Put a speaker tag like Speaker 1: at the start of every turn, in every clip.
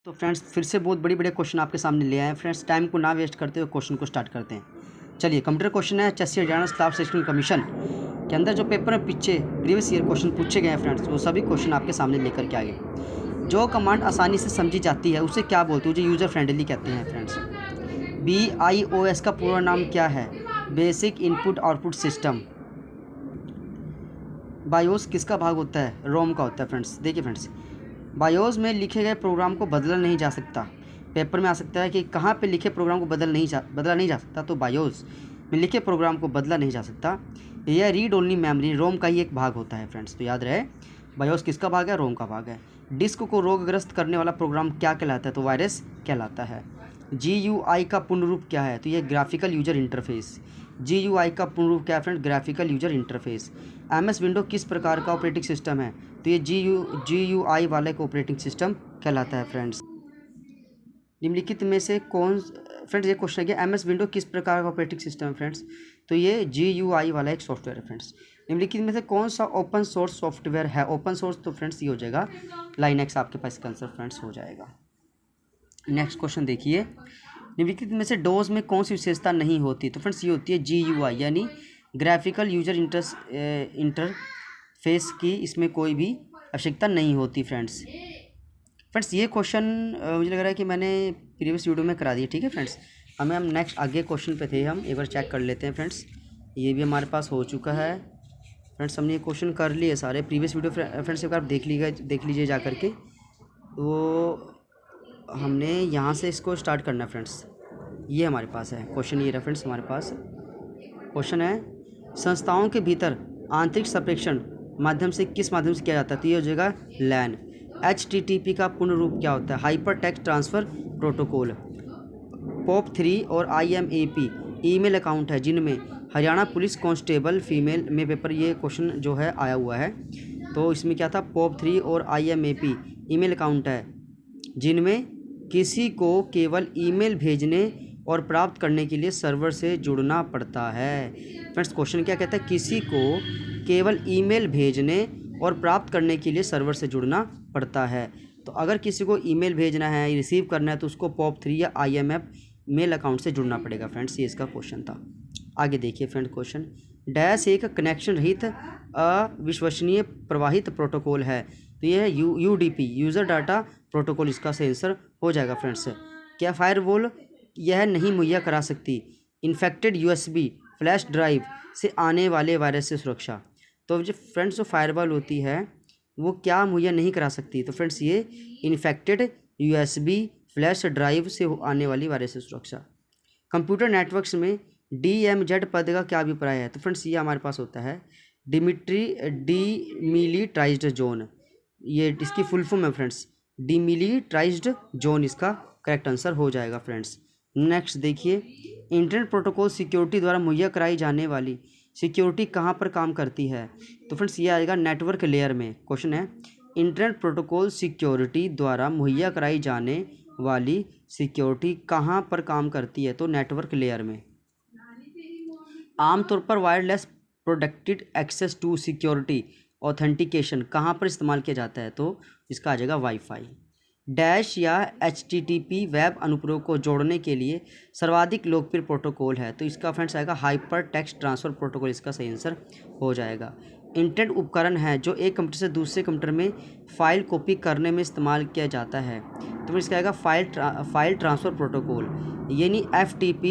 Speaker 1: तो फ्रेंड्स फिर से बहुत बड़े बड़े क्वेश्चन आपके सामने ले आए हैं फ्रेंड्स। टाइम को ना वेस्ट करते हुए क्वेश्चन को स्टार्ट करते हैं। चलिए, कंप्यूटर क्वेश्चन है Chhattisgarh Haryana staff selection commission के अंदर जो पेपर में पीछे प्रीवियस ईयर क्वेश्चन पूछे गए हैं फ्रेंड्स, वो सभी क्वेश्चन आपके सामने लेकर के आए। जो कमांड आसानी से समझी जाती है उसे क्या बोलते हैं? जो यूज़र फ्रेंडली कहते हैं फ्रेंड्स। BIOS का पूरा नाम क्या है? Basic input output system. BIOS किसका भाग होता है? रोम का होता है फ्रेंड्स। देखिए फ्रेंड्स, बायोस में लिखे गए प्रोग्राम को बदला नहीं जा सकता। पेपर में आ सकता है कि कहाँ पे लिखे प्रोग्राम को बदला नहीं जा सकता, तो बायोस में लिखे प्रोग्राम को बदला नहीं जा सकता। यह रीड ओनली मेमोरी रोम का ही एक भाग होता है फ्रेंड्स। तो याद रहे, बायोस किसका भाग है? रोम का भाग है। डिस्क को रोगग्रस्त करने वाला प्रोग्राम क्या कहलाता है? तो वायरस कहलाता है। GUI का पूर्ण रूप क्या है? तो यह ग्राफिकल यूजर इंटरफेस। GUI का पूर्ण रूप क्या है friend? Graphical user interface. MS window किस प्रकार का ऑपरेटिंग सिस्टम है? तो ये GUI वाला एक ऑपरेटिंग सिस्टम कहलाता है फ्रेंड्स। निम्नलिखित में से कौन फ्रेंड्स, ये क्वेश्चन है कि MS विंडो किस प्रकार का ऑपरेटिंग सिस्टम है फ्रेंड्स? तो ये GUI वाला एक सॉफ्टवेयर है फ्रेंड्स। निम्नलिखित में से कौन सा ओपन सोर्स सॉफ्टवेयर है? ओपन सोर्स तो फ्रेंड्स ये हो जाएगा लाइनक्स, आपके पास इसका आंसर फ्रेंड्स हो जाएगा। नेक्स्ट क्वेश्चन देखिए, निम्नलिखित में से डोज में कौन सी विशेषता नहीं होती? तो फ्रेंड्स ये होती है GUI यानी ग्राफिकल यूजर इंटरफेस की इसमें कोई भी आवश्यकता नहीं होती फ्रेंड्स। ये क्वेश्चन मुझे लग रहा है कि मैंने प्रीवियस वीडियो में करा दिया। ठीक है फ्रेंड्स, हम नेक्स्ट आगे क्वेश्चन पे थे, हम एक बार चेक कर लेते हैं फ्रेंड्स। ये भी हमारे पास हो चुका है फ्रेंड्स, हमने ये क्वेश्चन कर लिए सारे प्रीवियस वीडियो फ्रेंड्स। एक बार देख लीजिए जा करके। तो हमने यहाँ से इसको स्टार्ट करना है फ्रेंड्स। ये हमारे पास है क्वेश्चन, ये रेफरेंस हमारे पास क्वेश्चन है। संस्थाओं के भीतर आंतरिक संप्रेषण माध्यम से किस माध्यम से किया जाता है? तो ये हो जाएगा LAN। HTTP का पूर्ण रूप क्या होता है? Hyper text transfer protocol. POP3 और IMAP ईमेल अकाउंट है जिनमें हरियाणा पुलिस कांस्टेबल फीमेल में पेपर ये क्वेश्चन जो है आया हुआ है। तो इसमें क्या था? POP3 और IMAP ईमेल अकाउंट है जिनमें किसी को केवल ईमेल भेजने और प्राप्त करने के लिए सर्वर से जुड़ना पड़ता है। फ्रेंड्स क्वेश्चन क्या कहता है? किसी को केवल ईमेल भेजने और प्राप्त करने के लिए सर्वर से जुड़ना पड़ता है। तो अगर किसी को ईमेल भेजना है, रिसीव करना है, तो उसको POP3 या IMAP मेल अकाउंट से जुड़ना पड़ेगा फ्रेंड्स। ये इसका क्वेश्चन था। आगे देखिए फ्रेंड, क्वेश्चन डैश एक कनेक्शन रहित अविश्वसनीय प्रवाहित प्रोटोकॉल है। तो ये है UDP यूज़र डाटा प्रोटोकॉल, इसका सही आंसर हो जाएगा फ्रेंड्स। क्या फायरवॉल यह नहीं मुहैया करा सकती? इन्फेक्टेड USB फ्लैश ड्राइव से आने वाले वायरस से सुरक्षा। तो जो फ्रेंड्स जो फायरवॉल होती है वो क्या मुहैया नहीं करा सकती? तो फ्रेंड्स ये इन्फेक्टेड USB फ्लैश ड्राइव से आने वाली वायरस से सुरक्षा। कंप्यूटर नेटवर्क्स में DMZ पद का क्या अभिप्राय है? तो फ्रेंड्स ये हमारे पास होता है डीमिलिटाइज्ड जोन। ये इसकी फुल फॉर्म है फ्रेंड्स, डीमिलिटाइज्ड जोन इसका करेक्ट आंसर हो जाएगा फ्रेंड्स। नेक्स्ट देखिए, इंटरनेट प्रोटोकॉल सिक्योरिटी द्वारा मुहैया कराई जाने वाली सिक्योरिटी कहाँ पर काम करती है? तो फ्रेंड्स ये आएगा नेटवर्क लेयर में। क्वेश्चन है, इंटरनेट प्रोटोकॉल सिक्योरिटी द्वारा मुहैया कराई जाने वाली सिक्योरिटी कहाँ पर काम करती है? तो नेटवर्क लेयर में। आमतौर पर wireless protected access two security authentication कहाँ पर इस्तेमाल किया जाता है? तो इसका आ जाएगा वाईफाई। डैश या HTTP वेब अनुप्रयोग को जोड़ने के लिए सर्वाधिक लोकप्रिय प्रोटोकॉल है। तो इसका फ्रेंड्स आएगा हाइपर टेक्स्ट ट्रांसफ़र प्रोटोकॉल, इसका सही आंसर हो जाएगा। इंटरनेट उपकरण है जो एक कंप्यूटर से दूसरे कंप्यूटर में फ़ाइल कॉपी करने में इस्तेमाल किया जाता है। तो इसका आएगा फाइल ट्रांसफ़र प्रोटोकॉल यानी FTP।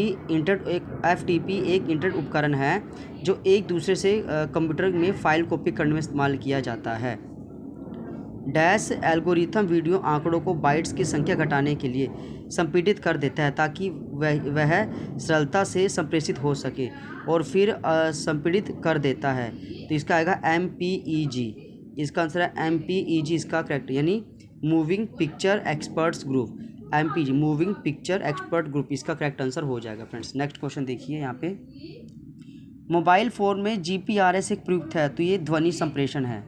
Speaker 1: FTP एक इंटरनेट उपकरण है जो एक दूसरे से कंप्यूटर में फ़ाइल कॉपी करने में इस्तेमाल किया जाता है। डैश एल्गोरिथम वीडियो आंकड़ों को बाइट्स की संख्या घटाने के लिए संपीड़ित कर देता है ताकि वह सरलता से संप्रेषित हो सके और फिर संपीड़ित कर देता है। तो इसका आएगा MPEG, इसका आंसर है MPEG इसका करेक्ट, यानी moving picture experts group. MPG moving picture expert group, इसका करेक्ट आंसर हो जाएगा फ्रेंड्स। नेक्स्ट क्वेश्चन देखिए यहाँ पे, मोबाइल फ़ोन में GPRS एक प्रयुक्त है। तो ये ध्वनि संप्रेषण है।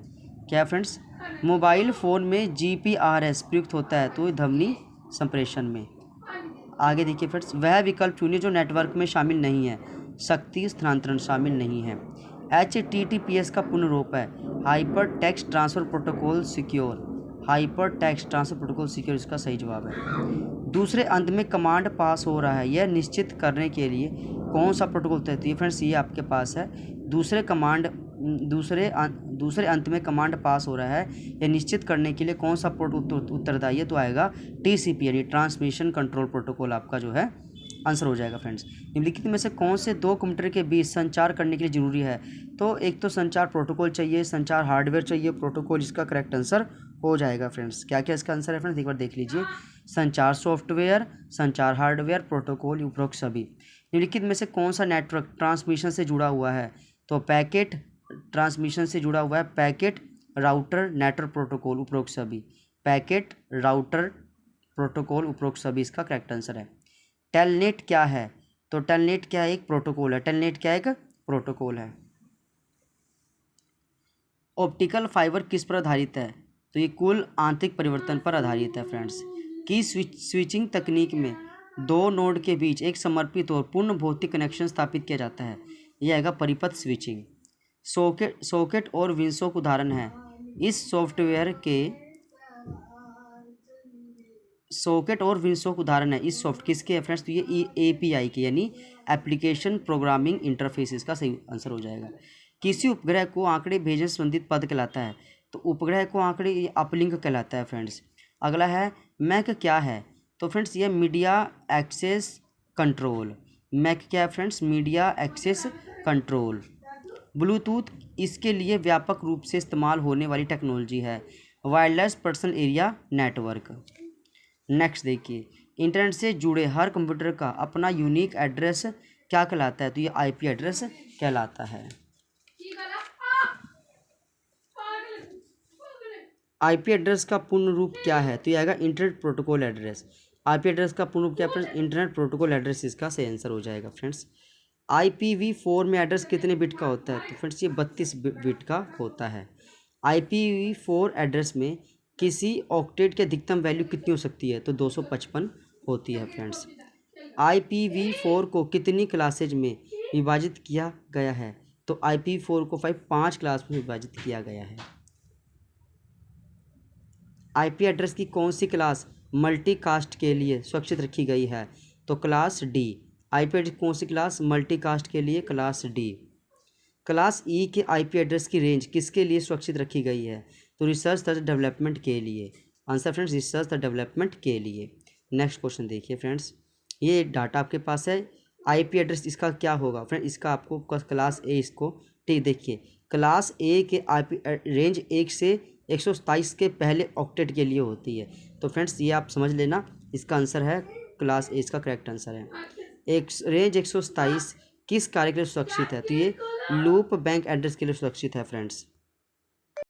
Speaker 1: क्या फ्रेंड्स? मोबाइल फ़ोन में GPRS प्रयुक्त होता है, तो ध्वनि संप्रेषण में। आगे देखिए फ्रेंड्स, वह विकल्प चुनिए जो नेटवर्क में शामिल नहीं है। शक्ति स्थानांतरण शामिल नहीं है। HTTPS का पूर्ण रूप है hyper text transfer protocol secure. Hyper text transfer protocol secure इसका सही जवाब है। दूसरे अंत में कमांड पास हो रहा है, यह निश्चित करने के लिए कौन सा प्रोटोकॉल होता है? फ्रेंड्स ये आपके पास है दूसरे अंत में कमांड पास हो रहा है, यह निश्चित करने के लिए कौन सा उत्तरदायी है? तो आएगा TCP यानी ट्रांसमिशन कंट्रोल प्रोटोकॉल आपका जो है आंसर हो जाएगा। फ्रेंड्स निम्नलिखित में से कौन से दो कंप्यूटर के बीच संचार करने के लिए जरूरी है? तो एक तो संचार प्रोटोकॉल चाहिए, संचार हार्डवेयर चाहिए, प्रोटोकॉल इसका करेक्ट आंसर हो जाएगा। फ्रेंड्स क्या क्या इसका आंसर है फ्रेंड्स एक बार देख लीजिए। संचार सॉफ्टवेयर, संचार हार्डवेयर, प्रोटोकॉल, उपरोक्त सभी। निम्नलिखित में से कौन सा नेटवर्क ट्रांसमिशन से जुड़ा हुआ है? तो पैकेट ट्रांसमिशन से जुड़ा हुआ है, पैकेट राउटर नेटवर्क प्रोटोकॉल, उपरोक्त सभी। पैकेट राउटर प्रोटोकॉल, उपरोक्त सभी इसका करेक्ट आंसर है। टेलनेट क्या है? तो टेलनेट क्या है? एक प्रोटोकॉल है। टेलनेट क्या है? एक प्रोटोकॉल है। ऑप्टिकल फाइबर किस पर आधारित है? तो ये कुल आंतरिक परिवर्तन पर आधारित है। फ्रेंड्स की स्विचिंग तकनीक में दो नोड के बीच एक समर्पित और पूर्ण भौतिक कनेक्शन स्थापित किया जाता है, यह आएगा परिपथ स्विचिंग। सॉकेट और विंडसोक उदाहरण है। इस सॉफ्टवेयर के सॉकेट और विंडसोक उदाहरण है। इस सॉफ्ट किसके है फ्रेंड्स? तो ये API के यानी एप्लीकेशन प्रोग्रामिंग इंटरफेस इसका सही आंसर हो जाएगा। किसी उपग्रह को आंकड़े भेजने संबंधित पद कहलाता है? तो उपग्रह को आंकड़े अपलिंक कहलाता है। फ्रेंड्स अगला है मैक क्या है? तो फ्रेंड्स ये मीडिया एक्सेस कंट्रोल। मैक क्या है friends? Media access control. Bluetooth इसके लिए व्यापक रूप से इस्तेमाल होने वाली टेक्नोलॉजी है, wireless personal area network. Next देखिए, इंटरनेट से जुड़े हर कंप्यूटर का अपना यूनिक एड्रेस क्या कहलाता है? तो ये IP एड्रेस कहलाता है। IP एड्रेस का पूर्ण रूप क्या है? तो ये आएगा internet protocol address. IP address का पूर्ण रूप क्या है? इंटरनेट प्रोटोकॉल एड्रेस इसका सही आंसर हो जाएगा। फ्रेंड्स IPv4 में एड्रेस कितने बिट का होता है? तो फ्रेंड्स ये 32 बिट का होता है। IPv4 एड्रेस में किसी ऑक्टेट की अधिकतम वैल्यू कितनी हो सकती है? तो 255 होती है। फ्रेंड्स IPv4 को कितनी क्लासेज में विभाजित किया गया है? तो IPv4 को 5 क्लास में विभाजित किया गया है। IP एड्रेस की कौन सी क्लास मल्टीकास्ट के लिए सुरक्षित रखी गई है? तो क्लास D। IP एड्रेस कौन सी क्लास मल्टीकास्ट के लिए? Class D। क्लास E के IP एड्रेस की रेंज किसके लिए सुरक्षित रखी गई है? तो रिसर्च तथा डेवलपमेंट के लिए। आंसर फ्रेंड्स रिसर्च तथा डेवलपमेंट के लिए। नेक्स्ट क्वेश्चन देखिए फ्रेंड्स, ये डाटा आपके पास है। IP एड्रेस इसका क्या होगा फ्रेंड? इसका आपको क्लास A इसको ठीक देखिए, क्लास A के IP रेंज 1 से 127 के पहले ऑक्टेट के लिए होती है। तो फ्रेंड्स ये आप समझ लेना, इसका आंसर है क्लास A, इसका करेक्ट आंसर है। एक रेंज 127 किस कार्य के लिए सुरक्षित है? तो ये लूप बैंक एड्रेस के लिए सुरक्षित है। फ्रेंड्स